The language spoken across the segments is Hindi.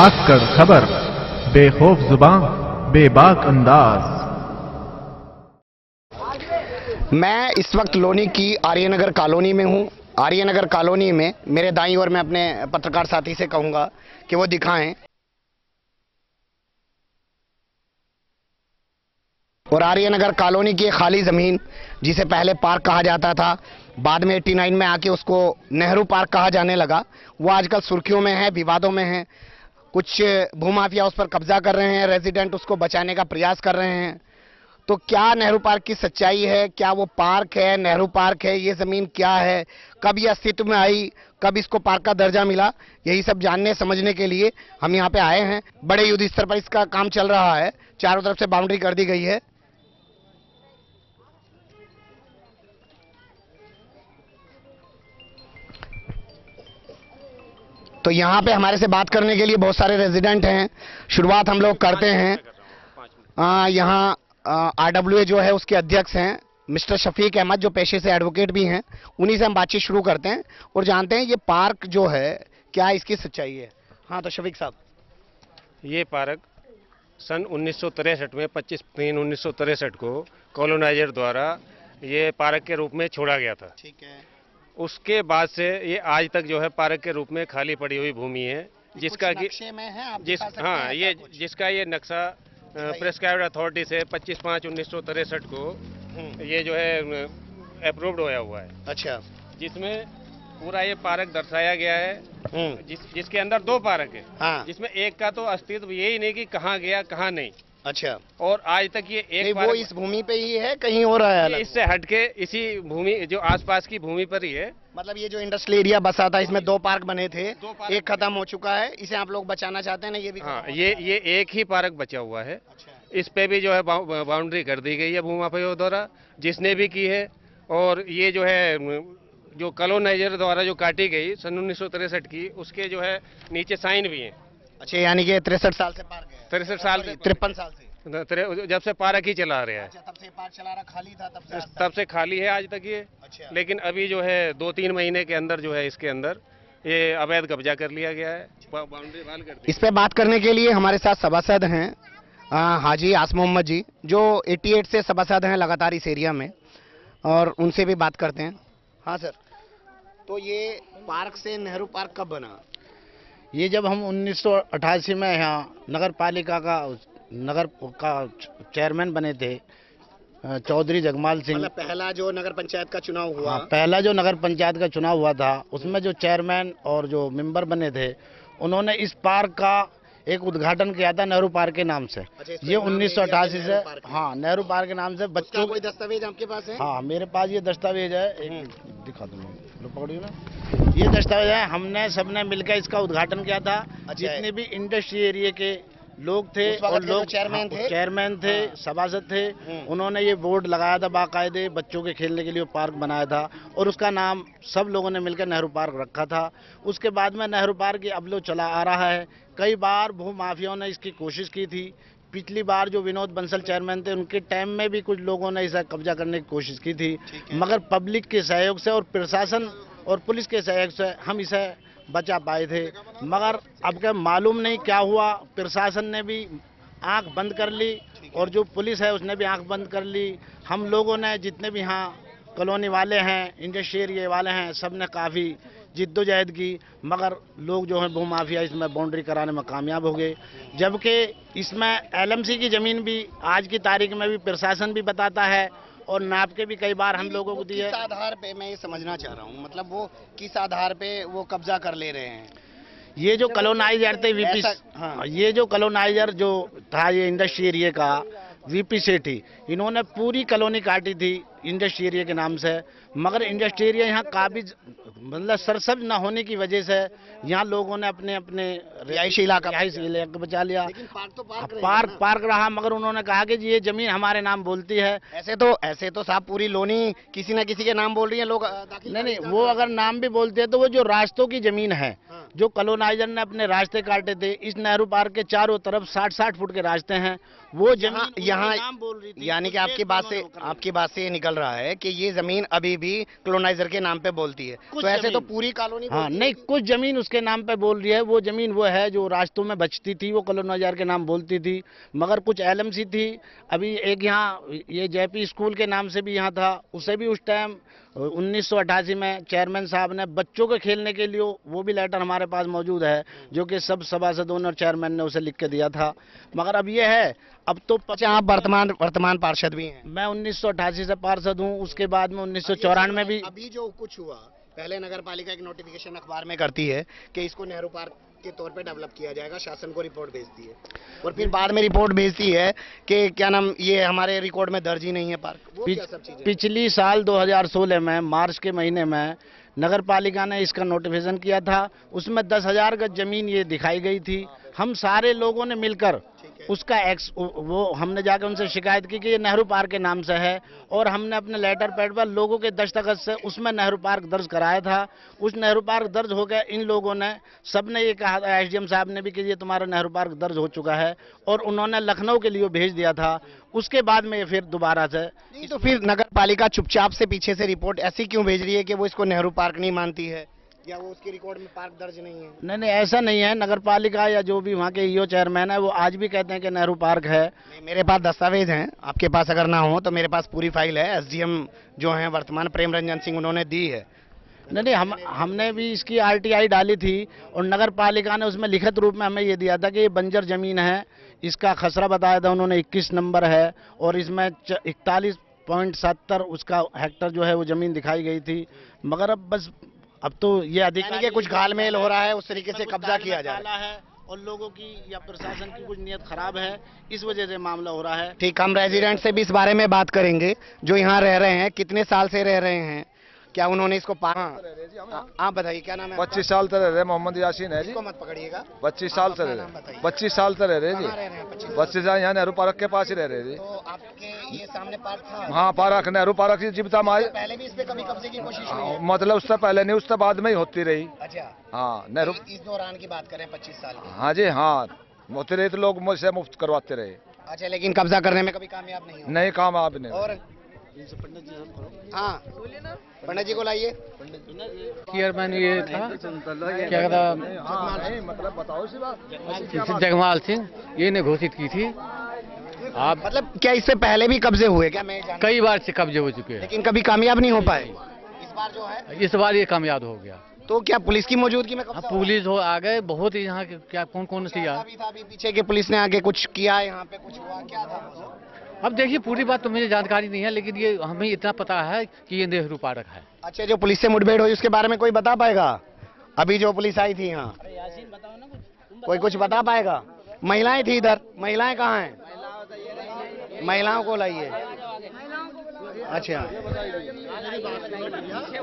धाकड़ खबर, बेखौफ जुबान, बेबाक अंदाज। मैं इस वक्त लोनी की आर्यनगर कॉलोनी में हूँ। आर्यनगर कॉलोनी में मेरे दाईं ओर मैं अपने पत्रकार साथी से कहूँगा कि वो दिखाएं। और आर्यनगर कॉलोनी की खाली ज़मीन, जिसे पहले पार्क कहा जाता था, बाद में 89 में आके उसको नेहरू पार्क कहा जाने लगा, वो आजकल सुर्खियों में है, विवादों में है। कुछ भूमाफिया उस पर कब्जा कर रहे हैं, रेजिडेंट उसको बचाने का प्रयास कर रहे हैं। तो क्या नेहरू पार्क की सच्चाई है? क्या वो पार्क है, नेहरू पार्क है? ये ज़मीन क्या है? कब ये अस्तित्व में आई? कब इसको पार्क का दर्जा मिला? यही सब जानने समझने के लिए हम यहाँ पे आए हैं। बड़े युद्ध स्तर पर इसका काम चल रहा है, चारों तरफ से बाउंड्री कर दी गई है। तो यहाँ पे हमारे से बात करने के लिए बहुत सारे रेजिडेंट हैं। शुरुआत हम लोग करते हैं। यहाँ RWA जो है उसके अध्यक्ष हैं मिस्टर शफीक अहमद, जो पेशे से एडवोकेट भी हैं। उन्हीं से हम बातचीत शुरू करते हैं और जानते हैं ये पार्क जो है क्या इसकी सच्चाई है। हाँ, तो शफीक साहब, ये पार्क सन 1963 में 25/3/1963 को कॉलोनाइजर द्वारा ये पार्क के रूप में छोड़ा गया था। ठीक है। उसके बाद से ये आज तक जो है पार्क के रूप में खाली पड़ी हुई भूमि है, जिसका कि हाँ, ये जिसका ये नक्शा प्रेस्क्राइब्ड अथॉरिटी से 25/5/1963 को ये जो है अप्रूव्ड होया हुआ है। अच्छा। जिसमें पूरा ये पार्क दर्शाया गया है, जिसके अंदर 2 पार्क है। हाँ। जिसमें एक का तो अस्तित्व यही नहीं कि कहाँ गया कहाँ नहीं। अच्छा। और आज तक ये एक वो इस भूमि पे ही है, कहीं और है? इससे हटके इसी भूमि जो आसपास की भूमि पर ही है। मतलब ये जो इंडस्ट्रियल एरिया बसा था, इसमें 2 पार्क बने थे, एक खत्म हो चुका है, इसे आप लोग बचाना चाहते हैं ना? ये भी हाँ, ये एक ही पार्क बचा हुआ है। अच्छा। इस पे भी जो है बाउंड्री कर दी गई है भूमाफिया द्वारा, जिसने भी की है। और ये जो है जो कॉलोनाइजर द्वारा जो काटी गई सन 1963 की, उसके जो है नीचे साइन भी है। अच्छा, यानी कि 63 साल से पार्क है? 63 साल से, 53 साल से, जब से पार्क ही चला रहा है। अच्छा, तब से पार्क चला रहा, खाली था तब से खाली है आज तक ये। अच्छा। लेकिन अभी जो है 2-3 महीने के अंदर जो है इसके अंदर ये अवैध कब्जा कर लिया गया है, बाउंड्री वाल कर दी। इस पे बात करने के लिए हमारे साथ सभासद हैं हाजी आस मोहम्मद जी, जो 88 से सभासद हैं लगातार इस एरिया में, और उनसे भी बात करते हैं। हाँ सर, तो ये पार्क से नेहरू पार्क कब बना? ये जब हम 1988 में यहाँ नगर का चेयरमैन बने थे, चौधरी जगमाल सिंह। मतलब पहला जो नगर पंचायत का चुनाव हुआ? हाँ, पहला जो नगर पंचायत का चुनाव हुआ था, उसमें जो चेयरमैन और जो मेंबर बने थे, उन्होंने इस पार्क का एक उद्घाटन किया था नेहरू पार्क के नाम से। अच्छा, ये 1988 से, हाँ, नेहरू पार्क के नाम से बच्चों। कोई दस्तावेज आपके पास है? हाँ, मेरे पास ये दस्तावेज है, एक दिखा दूंगा, पकड़िए ना। ये दस्तावेज है, हमने सबने मिलकर इसका उद्घाटन किया था। जितने भी इंडस्ट्री एरिया के लोग थे और लोग चेयरमैन थे, सभासद थे, उन्होंने ये बोर्ड लगाया था बाकायदे, बच्चों के खेलने के लिए पार्क बनाया था, और उसका नाम सब लोगों ने मिलकर नेहरू पार्क रखा था। उसके बाद में नेहरू पार्क अब लोग चला आ रहा है। कई बार भू माफियाओं ने इसकी कोशिश की थी। पिछली बार जो विनोद बंसल चेयरमैन थे, उनके टाइम में भी कुछ लोगों ने इसे कब्जा करने की कोशिश की थी, मगर पब्लिक के सहयोग से और प्रशासन और पुलिस के सहयोग से हम इसे बचा पाए थे। मगर अब क्या मालूम नहीं क्या हुआ, प्रशासन ने भी आंख बंद कर ली और जो पुलिस है उसने भी आंख बंद कर ली। हम लोगों ने, जितने भी यहाँ कॉलोनी वाले हैं, इंडस्ट्री एरिया वाले हैं, सब ने काफ़ी जिद्दोजहद की, मगर लोग जो हैं भूमाफिया इसमें बाउंड्री कराने में कामयाब हो गए। जबकि इसमें LMC की ज़मीन भी आज की तारीख में भी प्रशासन भी बताता है और नाप के भी कई बार हम लोगों को दी है। किस आधार पे, मैं ये समझना चाह रहा हूँ, मतलब वो किस आधार पे वो कब्जा कर ले रहे हैं? ये जो कॉलोनाइजर थे VP, हाँ, ये जो कॉलोनाइजर जो था ये इंडस्ट्री एरिया का VP सेठी, इन्होंने पूरी कॉलोनी काटी थी इंडस्ट्री एरिया के नाम से, मगर इंडस्ट्री एरिया यहाँ काबिज मतलब सरसब्ज न होने की वजह से यहाँ लोगों ने अपने अपने रिहायशी इलाका बचा लिया। पार्क तो पार्क रहा, मगर उन्होंने कहा कि ये जमीन हमारे नाम बोलती है। ऐसे तो साहब पूरी लोनी किसी न किसी के नाम बोल रही है, लोग नहीं, वो अगर नाम भी बोलते हैं तो वो जो रास्तों की जमीन है, जो कॉलोनाइजर ने अपने रास्ते काटे थे, इस नेहरू पार्क के चारों तरफ 60-60 फुट के रास्ते हैं, वो जमीन यहाँ बोल रही थी। यानी कि आपकी बात से निकल रहा है कि ये जमीन अभी भी कॉलोनाइजर के नाम पे बोलती है, तो ऐसे तो पूरी कॉलोनी हाँ नहीं, कुछ जमीन उसके नाम पे बोल रही है। वो जमीन वो है जो रास्तों में बचती थी, वो कॉलोनाइजर के नाम बोलती थी, मगर कुछ एलएमसी थी। अभी एक यहाँ ये जेपी स्कूल के नाम से भी यहाँ था, उसे भी उस टाइम 1988 में चेयरमैन साहब ने बच्चों के खेलने के लिए, वो भी लेटर हमारे पास मौजूद है, जो कि सब सभासदों और चेयरमैन ने उसे लिख के दिया था। मगर अब ये है, अब तो आप वर्तमान पार्षद भी हैं? मैं 1988 से पार्षद हूँ, उसके बाद में 1994 में भी। अभी जो कुछ हुआ, पहले नगर पालिका एक नोटिफिकेशन अखबार में करती है कि इसको नेहरू पार्क के तौर पे डेवलप किया जाएगा, शासन को रिपोर्ट भेजती है, और फिर बाद में रिपोर्ट भेजती है कि क्या नाम, ये हमारे रिकॉर्ड में दर्ज ही नहीं है पार्क। वो क्या सब चीजें? पिछली साल 2016 में मार्च के महीने में नगर पालिका ने इसका नोटिफिकेशन किया था, उसमें 10,000 गज जमीन ये दिखाई गई थी। हम सारे लोगों ने मिलकर उसका वो हमने जाकर उनसे शिकायत की कि ये नेहरू पार्क के नाम से है, और हमने अपने लेटर पैड पर लोगों के दस्तखत से उसमें नेहरू पार्क दर्ज कराया था। उस नेहरू पार्क दर्ज हो गया, इन लोगों ने सबने ये कहा, एसडीएम साहब ने भी कि ये तुम्हारा नेहरू पार्क दर्ज हो चुका है, और उन्होंने लखनऊ के लिए भेज दिया था। उसके बाद में फिर दोबारा से तो फिर नगर पालिका चुपचाप से पीछे से रिपोर्ट ऐसी क्यों भेज रही है कि वो इसको नेहरू पार्क नहीं मानती है, या वो उसके रिकॉर्ड में पार्क दर्ज नहीं है? नहीं, ऐसा नहीं है। नगर पालिका या जो भी वहाँ के ईओ चेयरमैन है, वो आज भी कहते हैं कि नेहरू पार्क है। मेरे पास दस्तावेज हैं, आपके पास अगर ना हो तो मेरे पास पूरी फाइल है। एसडीएम जो हैं वर्तमान प्रेम रंजन सिंह, उन्होंने दी है। नहीं, हमने भी इसकी आरटीआई डाली थी, और नगर पालिका ने उसमें लिखित रूप में हमें ये दिया था कि ये बंजर जमीन है। इसका खसरा बताया था उन्होंने, 21 नंबर है, और इसमें 41.70 उसका हेक्टर जो है वो जमीन दिखाई गई थी। मगर अब तो ये अधिकारी के कुछ घालमेल हो रहा है, उस तरीके से कब्जा किया जा रहा है, और लोगों की या प्रशासन की कुछ नीयत खराब है, इस वजह से मामला हो रहा है। ठीक, हम रेजिडेंट से भी इस बारे में बात करेंगे जो यहाँ रह रहे हैं। कितने साल से रह रहे हैं, क्या उन्होंने इसको आप बताइए, क्या नाम है? 25 साल से रह रहे। मोहम्मद यासीन है जी। इसको मत पकड़िएगा। 25 साल से रह रहे। 25 साल से रह रहे जी। 25 साल यहाँ नेहरू पार्क के पास ही रह रहे जी। तो आपके ये सामने पार्क था? हाँ, पार्क, नेहरू पार्क की जीविता माई। पहले भी इस पे कभी कब्जे की कोशिश हुई है? मतलब उससे पहले नहीं, उससे बाद में ही होती रही। अच्छा, हाँ, नेहरू इस दौरान की बात करें 25 साल की? हाँ जी, हाँ, होते रहे तो लोग मुझसे मुफ्त करवाते रहे। अच्छा, लेकिन कब्जा करने में कभी कामयाब नहीं हुआ? नहीं, कामयाब नहीं। और हाँ, पंडित जी को लाइए। चेयरमैन ये था, क्या कहता, मतलब बताओ सी बात। जगमाल सिंह, ये ने घोषित की थी। आप मतलब क्या इससे पहले भी कब्जे हुए क्या? मैं कई बार से कब्जे हो चुके हैं, लेकिन कभी कामयाब नहीं हो पाए। इस बार जो है, इस बार ये कामयाब हो गया। तो क्या पुलिस की मौजूदगी में कब्जा? पुलिस हो आ गए बहुत ही, यहाँ के क्या कौन सी यार। अभी पीछे के पुलिस ने आके कुछ किया, यहाँ पे कुछ हुआ, क्या था? अब देखिए, पूरी बात तो मुझे जानकारी नहीं है, लेकिन ये हमें इतना पता है कि ये नेहरू पार्क है। अच्छा, जो पुलिस से मुठभेड़ हुई उसके बारे में कोई बता पाएगा? अभी जो पुलिस आई थी यहाँ, कोई कुछ बता पाएगा? महिलाएं थी इधर, महिलाएं कहाँ हैं? महिलाओं को लाइए। अच्छा,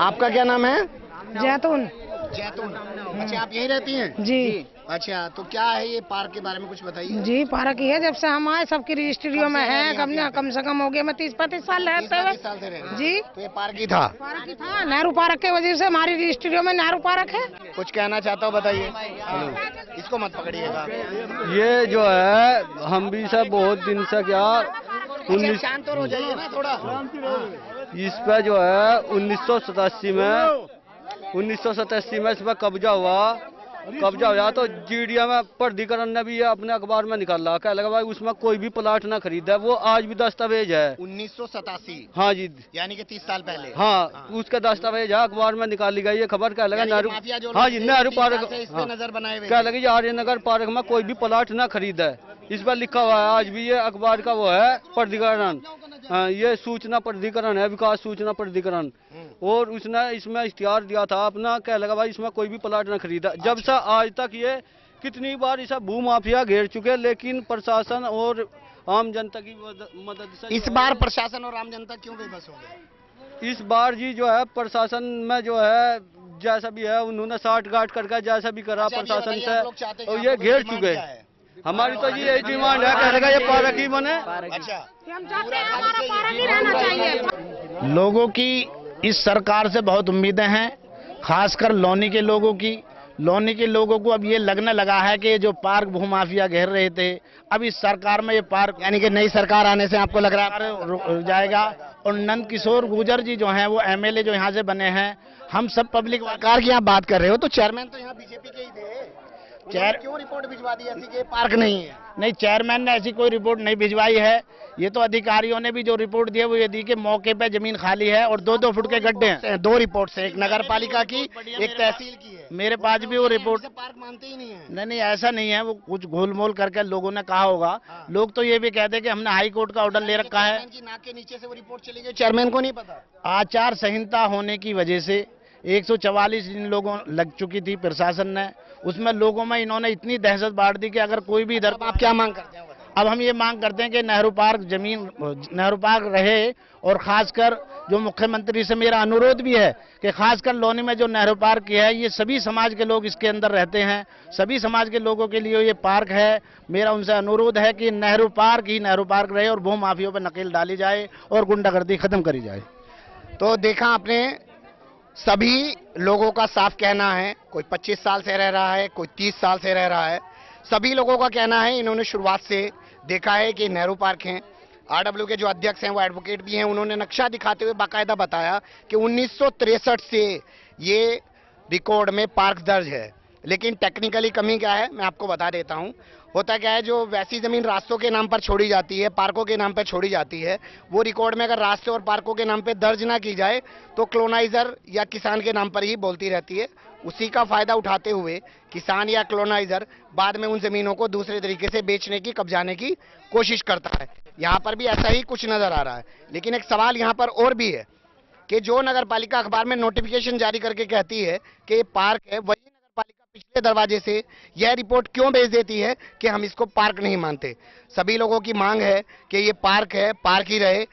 आपका क्या नाम है? जैतून। जैतून, अच्छा, आप यहीं रहती हैं? जी। अच्छा, तो क्या है ये पार्क के बारे में कुछ बताइए। जी, पार्क ही है, जब से हम आए सबकी रजिस्ट्रियों में है। कम से कम हो गया, मैं 30-35 साल रहते हुए। जी, तो ये पार्क ही था? पार्क ही था। नेहरू पार्क के वजह से हमारी रजिस्ट्रियों में नेहरू पार्क है। कुछ कहना चाहता हूँ, बताइए। इसको मत पकड़िएगा। ये जो है, हम भी सब बहुत दिन से क्या 19 शांत हो जाइए ना थोड़ा। इस पे जो है 1987 में इस पर कब्जा हुआ तो जीडीए में प्राधिकरण ने भी ये अपने अखबार में निकाला, कह लगा भाई उसमें कोई भी प्लाट ना खरीदा। वो आज भी दस्तावेज है। 1987? हाँ जी, यानी कि 30 साल पहले। हाँ, उसका दस्तावेज है, अखबार में निकाली गई ये खबर। कह लगा नेहरू, हाँ जी, नेहरू पार्क, नजर बनाए हुए, कह लगी आर्यनगर पार्क में कोई भी प्लाट ना खरीदा है। इस पर लिखा हुआ है, आज भी ये अखबार का वो है प्राधिकरण, ये सूचना प्राधिकरण है, विकास सूचना प्राधिकरण, और उसने इसमें इख्तियार दिया था अपना, कह लगा भाई इसमें कोई भी प्लाट न खरीदा। जब से आज तक ये कितनी बार इसे भू माफिया घेर चुके, लेकिन प्रशासन और आम जनता की मदद से। इस बार प्रशासन और आम जनता क्यों बेबस हो गए? इस बार जी जो है प्रशासन में जो है जैसा भी है उन्होंने साठ गांठ करके जैसा भी करा प्रशासन से, और ये घेर चुके। हमारी तो ये डिमांड है, कह लगा ये पार्क ही बने। अच्छा, हम चाहते हैं हमारा पार्क ही रहना चाहिए। लोगों की इस सरकार से बहुत उम्मीदें हैं, खासकर लोनी के लोगों की। लोनी के लोगों को अब ये लगने लगा है कि जो पार्क भूमाफिया घेर रहे थे, अब इस सरकार में ये पार्क, यानी कि नई सरकार आने से आपको लग रहा है रुक जाएगा, और नंद किशोर गुर्जर जी जो हैं वो एमएलए जो यहाँ से बने हैं, हम सब पब्लिक। सरकार की आप बात कर रहे हो तो चेयरमैन तो यहाँ बीजेपी के ही थे। क्यों रिपोर्ट भिजवा दी ऐसी कि पार्क नहीं है? नहीं, चेयरमैन ने ऐसी कोई रिपोर्ट नहीं भिजवाई है। ये तो अधिकारियों ने भी जो रिपोर्ट दी है वो ये दी कि मौके पे जमीन खाली है और 2-2 फुट के गड्ढे हैं। 2 रिपोर्ट है, एक नगर पालिका की, एक तहसील की है। मेरे पास भी वो रिपोर्ट। पार्क मानते ही नहीं है। नहीं, ऐसा नहीं है, वो कुछ घोलमोल करके लोगों ने कहा होगा। लोग तो ये भी कहते हैं कि हमने हाई कोर्ट का ऑर्डर ले रखा है। नाक के नीचे से वो रिपोर्ट चली गई, चेयरमैन को नहीं पता। आचार संहिता होने की वजह से 144 इन लोगों लग चुकी थी प्रशासन ने, उसमें लोगों में इन्होंने इतनी दहशत बांट दी कि अगर कोई भी इधर। आप क्या मांग करते हैं? अब हम ये मांग करते हैं कि नेहरू पार्क रहे, और खासकर जो मुख्यमंत्री से मेरा अनुरोध भी है कि खासकर लोनी में जो नेहरू पार्क है, ये सभी समाज के लोग इसके अंदर रहते हैं, सभी समाज के लोगों के लिए ये पार्क है। मेरा उनसे अनुरोध है कि नेहरू पार्क रहे और भू माफियों पर नकेल डाली जाए और गुंडागर्दी खत्म करी जाए। तो देखा आपने, सभी लोगों का साफ कहना है, कोई 25 साल से रह रहा है, कोई 30 साल से रह रहा है, सभी लोगों का कहना है, इन्होंने शुरुआत से देखा है कि नेहरू पार्क हैं। आरडब्ल्यू के जो अध्यक्ष हैं वो एडवोकेट भी हैं, उन्होंने नक्शा दिखाते हुए बाकायदा बताया कि 1963 से ये रिकॉर्ड में पार्क दर्ज है। लेकिन टेक्निकली कमी क्या है मैं आपको बता देता हूं। होता क्या है, जो वैसी जमीन रास्तों के नाम पर छोड़ी जाती है, पार्कों के नाम पर छोड़ी जाती है, वो रिकॉर्ड में अगर रास्ते और पार्कों के नाम पे दर्ज ना की जाए तो कॉलोनाइजर या किसान के नाम पर ही बोलती रहती है। उसी का फायदा उठाते हुए किसान या कॉलोनाइजर बाद में उन जमीनों को दूसरे तरीके से बेचने की, कब्जाने की कोशिश करता है। यहाँ पर भी ऐसा ही कुछ नजर आ रहा है। लेकिन एक सवाल यहाँ पर और भी है कि जो नगर पालिका अखबार में नोटिफिकेशन जारी करके कहती है कि ये पार्क है, वही नगर पालिका पिछले दरवाजे से यह रिपोर्ट क्यों भेज देती है कि हम इसको पार्क नहीं मानते। सभी लोगों की मांग है कि ये पार्क है, पार्क ही रहे।